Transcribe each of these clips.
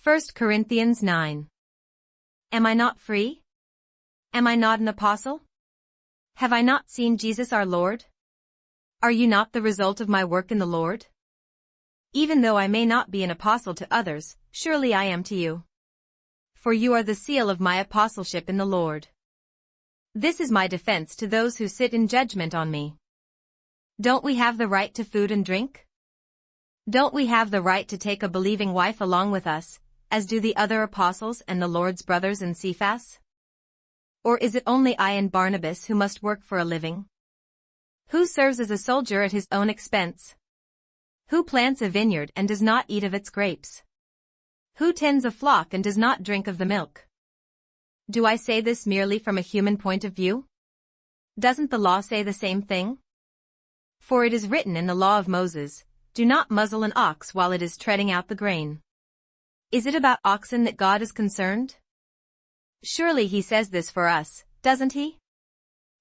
1 Corinthians 9. Am I not free? Am I not an apostle? Have I not seen Jesus our Lord? Are you not the result of my work in the Lord? Even though I may not be an apostle to others, surely I am to you. For you are the seal of my apostleship in the Lord. This is my defense to those who sit in judgment on me. Don't we have the right to food and drink? Don't we have the right to take a believing wife along with us, as do the other apostles and the Lord's brothers in Cephas? Or is it only I and Barnabas who must work for a living? Who serves as a soldier at his own expense? Who plants a vineyard and does not eat of its grapes? Who tends a flock and does not drink of the milk? Do I say this merely from a human point of view? Doesn't the law say the same thing? For it is written in the law of Moses, "Do not muzzle an ox while it is treading out the grain." Is it about oxen that God is concerned? Surely he says this for us, doesn't he?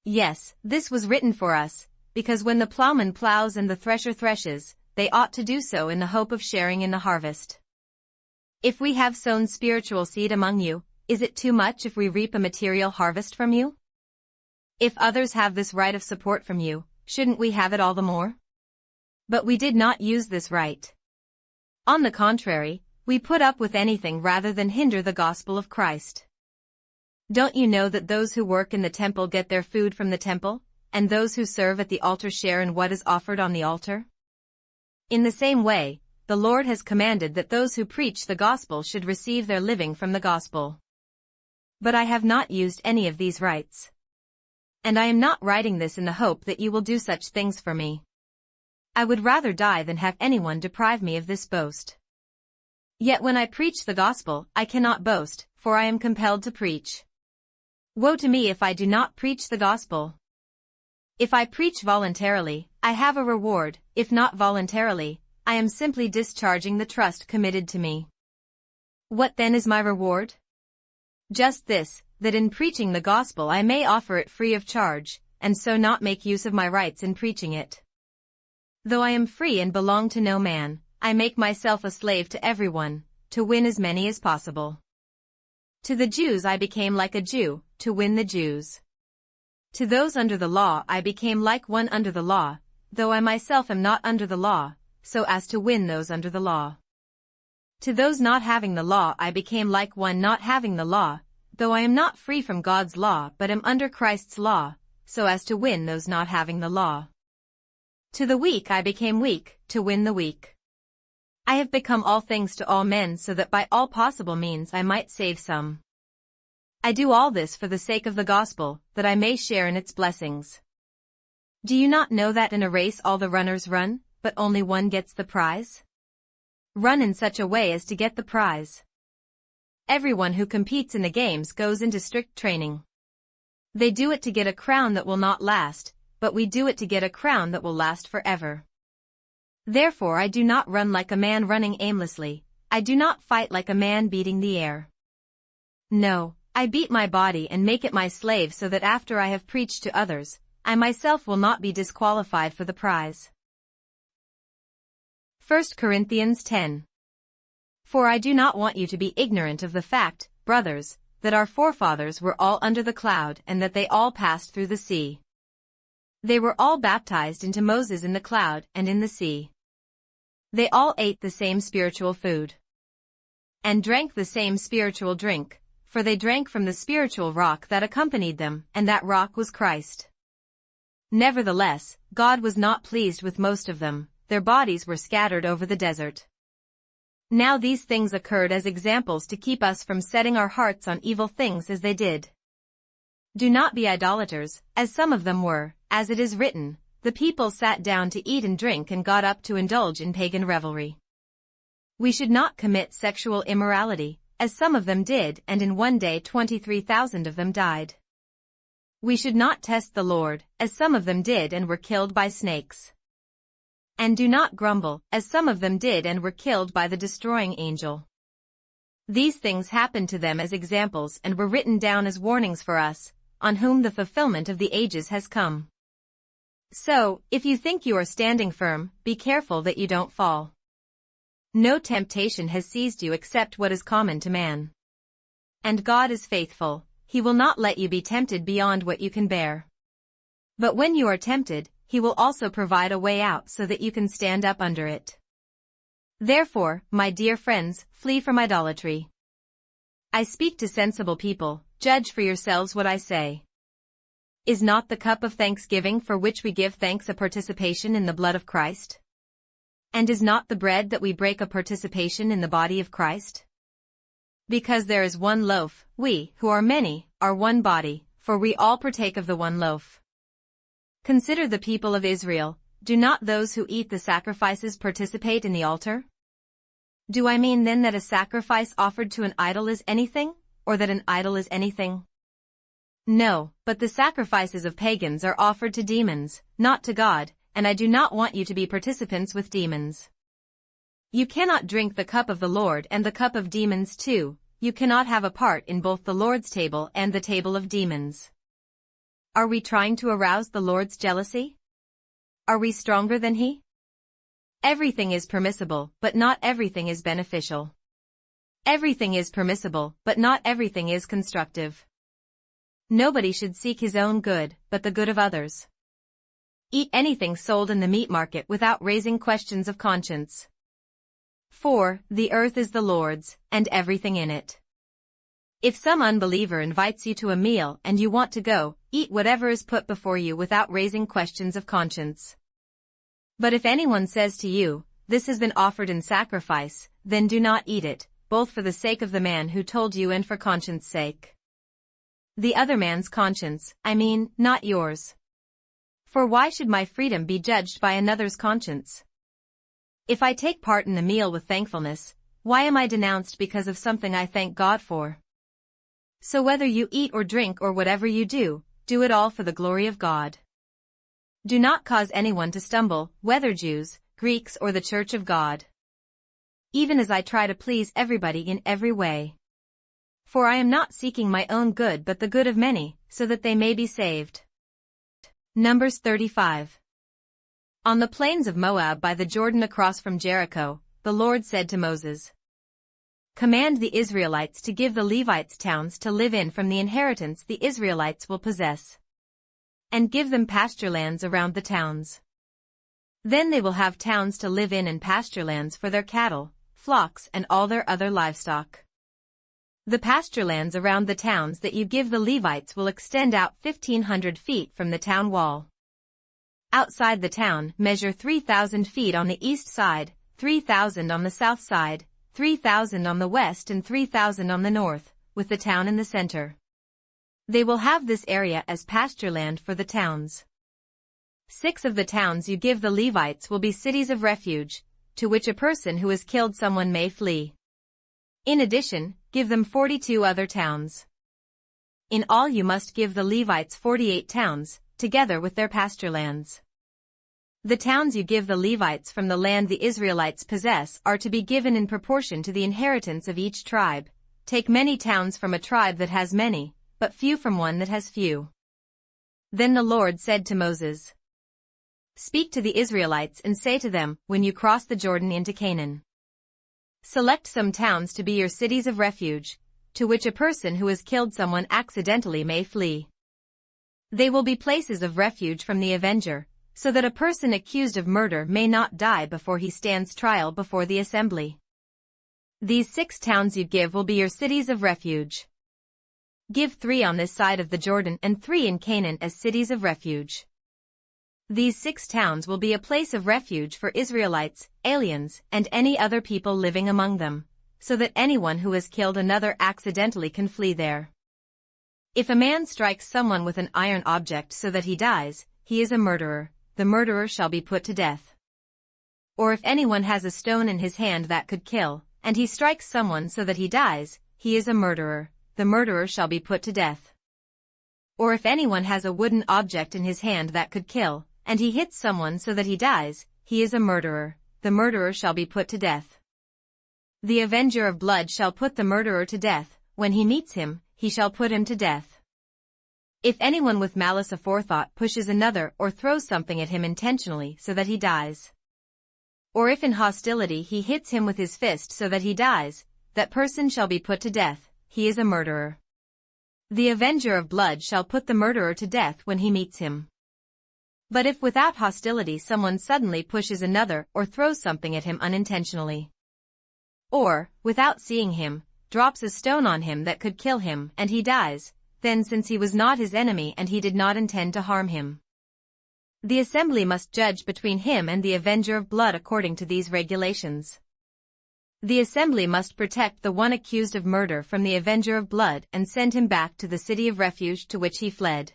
Yes, this was written for us, because when the plowman plows and the thresher threshes, they ought to do so in the hope of sharing in the harvest. If we have sown spiritual seed among you, is it too much if we reap a material harvest from you? If others have this right of support from you, shouldn't we have it all the more? But we did not use this right. On the contrary, we put up with anything rather than hinder the gospel of Christ. Don't you know that those who work in the temple get their food from the temple, and those who serve at the altar share in what is offered on the altar? In the same way, the Lord has commanded that those who preach the gospel should receive their living from the gospel. But I have not used any of these rights. And I am not writing this in the hope that you will do such things for me. I would rather die than have anyone deprive me of this boast. Yet when I preach the gospel, I cannot boast, for I am compelled to preach. Woe to me if I do not preach the gospel. If I preach voluntarily, I have a reward; if not voluntarily, I am simply discharging the trust committed to me. What then is my reward? Just this, that in preaching the gospel I may offer it free of charge, and so not make use of my rights in preaching it. Though I am free and belong to no man, I make myself a slave to everyone, to win as many as possible. To the Jews I became like a Jew, to win the Jews. To those under the law I became like one under the law, though I myself am not under the law, so as to win those under the law. To those not having the law I became like one not having the law, though I am not free from God's law but am under Christ's law, so as to win those not having the law. To the weak I became weak, to win the weak. I have become all things to all men so that by all possible means I might save some. I do all this for the sake of the gospel, that I may share in its blessings. Do you not know that in a race all the runners run, but only one gets the prize? Run in such a way as to get the prize. Everyone who competes in the games goes into strict training. They do it to get a crown that will not last, but we do it to get a crown that will last forever. Therefore I do not run like a man running aimlessly, I do not fight like a man beating the air. No, I beat my body and make it my slave so that after I have preached to others, I myself will not be disqualified for the prize. 1 Corinthians 10. For I do not want you to be ignorant of the fact, brothers, that our forefathers were all under the cloud and that they all passed through the sea. They were all baptized into Moses in the cloud and in the sea. They all ate the same spiritual food. And drank the same spiritual drink, for they drank from the spiritual rock that accompanied them, and that rock was Christ. Nevertheless, God was not pleased with most of them, their bodies were scattered over the desert. Now these things occurred as examples to keep us from setting our hearts on evil things as they did. Do not be idolaters, as some of them were, as it is written, the people sat down to eat and drink and got up to indulge in pagan revelry. We should not commit sexual immorality, as some of them did, and in one day 23,000 of them died. We should not test the Lord, as some of them did and were killed by snakes. And do not grumble, as some of them did and were killed by the destroying angel. These things happened to them as examples and were written down as warnings for us, on whom the fulfillment of the ages has come. So, if you think you are standing firm, be careful that you don't fall. No temptation has seized you except what is common to man. And God is faithful, He will not let you be tempted beyond what you can bear. But when you are tempted, He will also provide a way out so that you can stand up under it. Therefore, my dear friends, flee from idolatry. I speak to sensible people, judge for yourselves what I say. Is not the cup of thanksgiving for which we give thanks a participation in the blood of Christ? And is not the bread that we break a participation in the body of Christ? Because there is one loaf, we, who are many, are one body, for we all partake of the one loaf. Consider the people of Israel. Do not those who eat the sacrifices participate in the altar? Do I mean then that a sacrifice offered to an idol is anything, or that an idol is anything? No, but the sacrifices of pagans are offered to demons, not to God, and I do not want you to be participants with demons. You cannot drink the cup of the Lord and the cup of demons too. You cannot have a part in both the Lord's table and the table of demons. Are we trying to arouse the Lord's jealousy? Are we stronger than He? Everything is permissible, but not everything is beneficial. Everything is permissible, but not everything is constructive. Nobody should seek his own good, but the good of others. Eat anything sold in the meat market without raising questions of conscience. For, the earth is the Lord's, and everything in it. If some unbeliever invites you to a meal and you want to go, eat whatever is put before you without raising questions of conscience. But if anyone says to you, "This has been offered in sacrifice," then do not eat it, both for the sake of the man who told you and for conscience sake. The other man's conscience, I mean, not yours. For why should my freedom be judged by another's conscience? If I take part in the meal with thankfulness, why am I denounced because of something I thank God for? So whether you eat or drink or whatever you do it all for the glory of God. Do not cause anyone to stumble, whether Jews, Greeks or the Church of God. Even as I try to please everybody in every way. For I am not seeking my own good but the good of many, so that they may be saved. Numbers 35. On the plains of Moab by the Jordan across from Jericho, the Lord said to Moses, "Command the Israelites to give the Levites towns to live in from the inheritance the Israelites will possess. And give them pasture lands around the towns. Then they will have towns to live in and pasture lands for their cattle, flocks and all their other livestock. The pasture lands around the towns that you give the Levites will extend out 1,500 feet from the town wall. Outside the town, measure 3,000 feet on the east side, 3,000 on the south side, 3,000 on the west and 3,000 on the north, with the town in the center. They will have this area as pasture land for the towns. 6 of the towns you give the Levites will be cities of refuge, to which a person who has killed someone may flee. In addition, give them 42 other towns. In all you must give the Levites 48 towns, together with their pasture lands. The towns you give the Levites from the land the Israelites possess are to be given in proportion to the inheritance of each tribe. Take many towns from a tribe that has many, but few from one that has few. Then the Lord said to Moses, "Speak to the Israelites and say to them, when you cross the Jordan into Canaan, select some towns to be your cities of refuge, to which a person who has killed someone accidentally may flee. They will be places of refuge from the avenger, so that a person accused of murder may not die before he stands trial before the assembly. These 6 towns you give will be your cities of refuge. Give 3 on this side of the Jordan and 3 in Canaan as cities of refuge. These 6 towns will be a place of refuge for Israelites, aliens, and any other people living among them, so that anyone who has killed another accidentally can flee there. If a man strikes someone with an iron object so that he dies, he is a murderer, the murderer shall be put to death. Or if anyone has a stone in his hand that could kill, and he strikes someone so that he dies, he is a murderer, the murderer shall be put to death. Or if anyone has a wooden object in his hand that could kill, and he hits someone so that he dies, he is a murderer, the murderer shall be put to death. The avenger of blood shall put the murderer to death, when he meets him, he shall put him to death. If anyone with malice aforethought pushes another or throws something at him intentionally so that he dies, Or if in hostility he hits him with his fist so that he dies, that person shall be put to death, he is a murderer. The avenger of blood shall put the murderer to death when he meets him. But if without hostility someone suddenly pushes another or throws something at him unintentionally, or, without seeing him, drops a stone on him that could kill him and he dies, then since he was not his enemy and he did not intend to harm him, the assembly must judge between him and the avenger of blood according to these regulations. The assembly must protect the one accused of murder from the avenger of blood and send him back to the city of refuge to which he fled.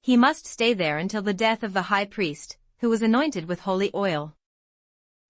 He must stay there until the death of the high priest, who was anointed with holy oil.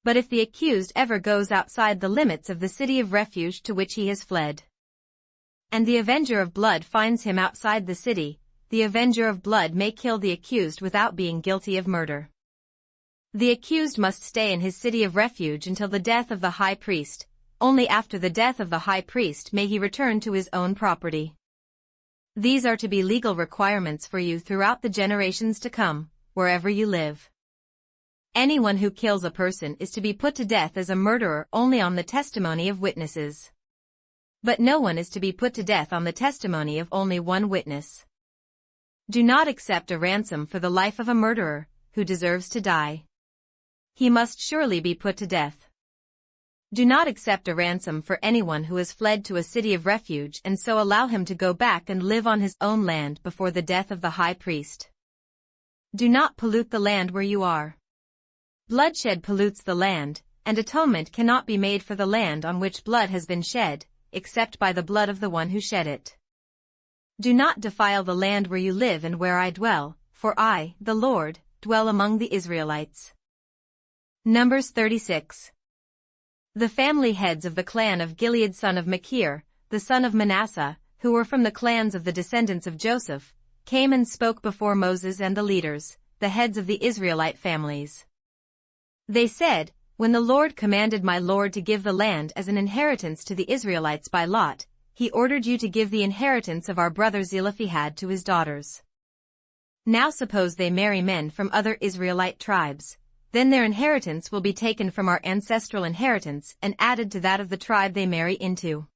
But if the accused ever goes outside the limits of the city of refuge to which he has fled, and the avenger of blood finds him outside the city, the avenger of blood may kill the accused without being guilty of murder. The accused must stay in his city of refuge until the death of the high priest. Only after the death of the high priest may he return to his own property. These are to be legal requirements for you throughout the generations to come, wherever you live. Anyone who kills a person is to be put to death as a murderer only on the testimony of witnesses. But no one is to be put to death on the testimony of only one witness. Do not accept a ransom for the life of a murderer, who deserves to die. He must surely be put to death. Do not accept a ransom for anyone who has fled to a city of refuge and so allow him to go back and live on his own land before the death of the high priest. Do not pollute the land where you are. Bloodshed pollutes the land, and atonement cannot be made for the land on which blood has been shed, except by the blood of the one who shed it. Do not defile the land where you live and where I dwell, for I, the Lord, dwell among the Israelites. Numbers 36. The family heads of the clan of Gilead son of Machir, the son of Manasseh, who were from the clans of the descendants of Joseph, came and spoke before Moses and the leaders, the heads of the Israelite families. They said, "When the Lord commanded my Lord to give the land as an inheritance to the Israelites by lot, he ordered you to give the inheritance of our brother Zelophehad to his daughters. Now suppose they marry men from other Israelite tribes. Then their inheritance will be taken from our ancestral inheritance and added to that of the tribe they marry into.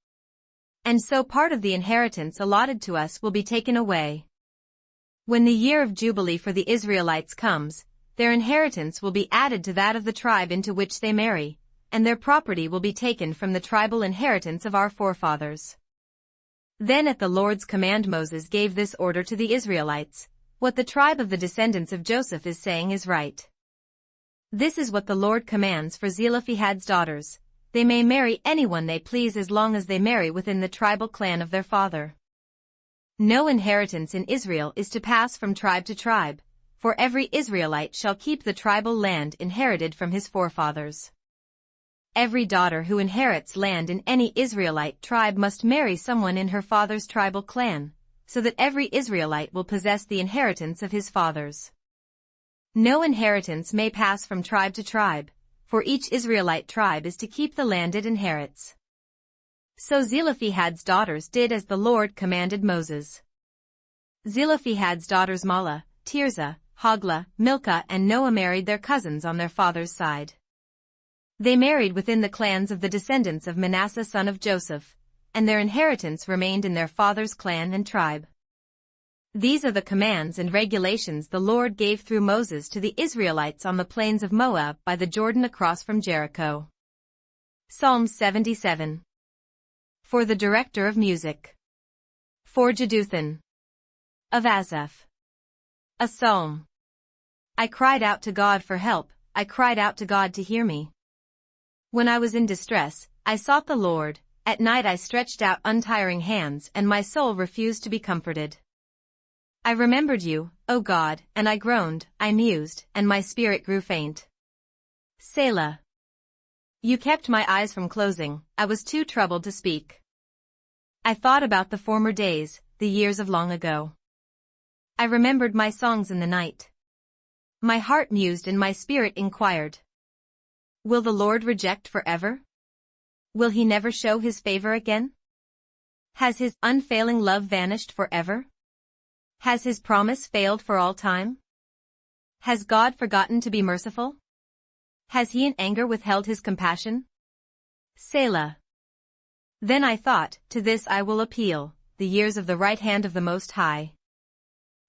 And so part of the inheritance allotted to us will be taken away. When the year of Jubilee for the Israelites comes, their inheritance will be added to that of the tribe into which they marry, and their property will be taken from the tribal inheritance of our forefathers." Then at the Lord's command Moses gave this order to the Israelites: "What the tribe of the descendants of Joseph is saying is right. This is what the Lord commands for Zelophehad's daughters. They may marry anyone they please as long as they marry within the tribal clan of their father. No inheritance in Israel is to pass from tribe to tribe, for every Israelite shall keep the tribal land inherited from his forefathers. Every daughter who inherits land in any Israelite tribe must marry someone in her father's tribal clan, so that every Israelite will possess the inheritance of his fathers. No inheritance may pass from tribe to tribe, for each Israelite tribe is to keep the land it inherits." So Zelophehad's daughters did as the Lord commanded Moses. Zelophehad's daughters Mahlah, Tirzah, Hoglah, Milcah and Noah married their cousins on their father's side. They married within the clans of the descendants of Manasseh son of Joseph, and their inheritance remained in their father's clan and tribe. These are the commands and regulations the Lord gave through Moses to the Israelites on the plains of Moab by the Jordan across from Jericho. Psalms 77. For the director of music. For Jeduthun. Of Asaph. A psalm. I cried out to God for help, I cried out to God to hear me. When I was in distress, I sought the Lord, at night I stretched out untiring hands and my soul refused to be comforted. I remembered you, O God, and I groaned, I mused, and my spirit grew faint. Selah. You kept my eyes from closing, I was too troubled to speak. I thought about the former days, the years of long ago. I remembered my songs in the night. My heart mused and my spirit inquired. Will the Lord reject forever? Will he never show his favor again? Has his unfailing love vanished forever? Has his promise failed for all time? Has God forgotten to be merciful? Has he in anger withheld his compassion? Selah. Then I thought, to this I will appeal, the years of the right hand of the Most High.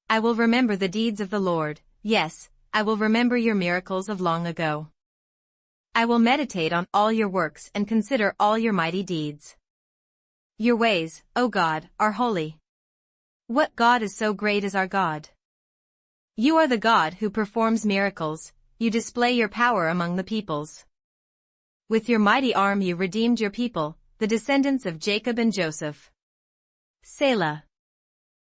I will remember the deeds of the Lord, yes, I will remember your miracles of long ago. I will meditate on all your works and consider all your mighty deeds. Your ways, O God, are holy. What God is so great as our God? You are the God who performs miracles, you display your power among the peoples. With your mighty arm you redeemed your people, the descendants of Jacob and Joseph. Selah.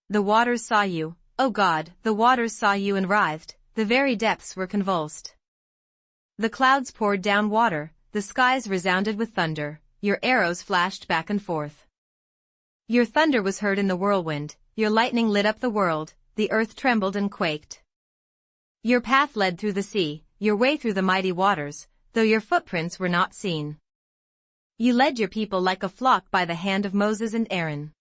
The waters saw you, O God, the waters saw you and writhed, the very depths were convulsed. The clouds poured down water, the skies resounded with thunder, your arrows flashed back and forth. Your thunder was heard in the whirlwind, your lightning lit up the world, the earth trembled and quaked. Your path led through the sea, your way through the mighty waters, though your footprints were not seen. You led your people like a flock by the hand of Moses and Aaron.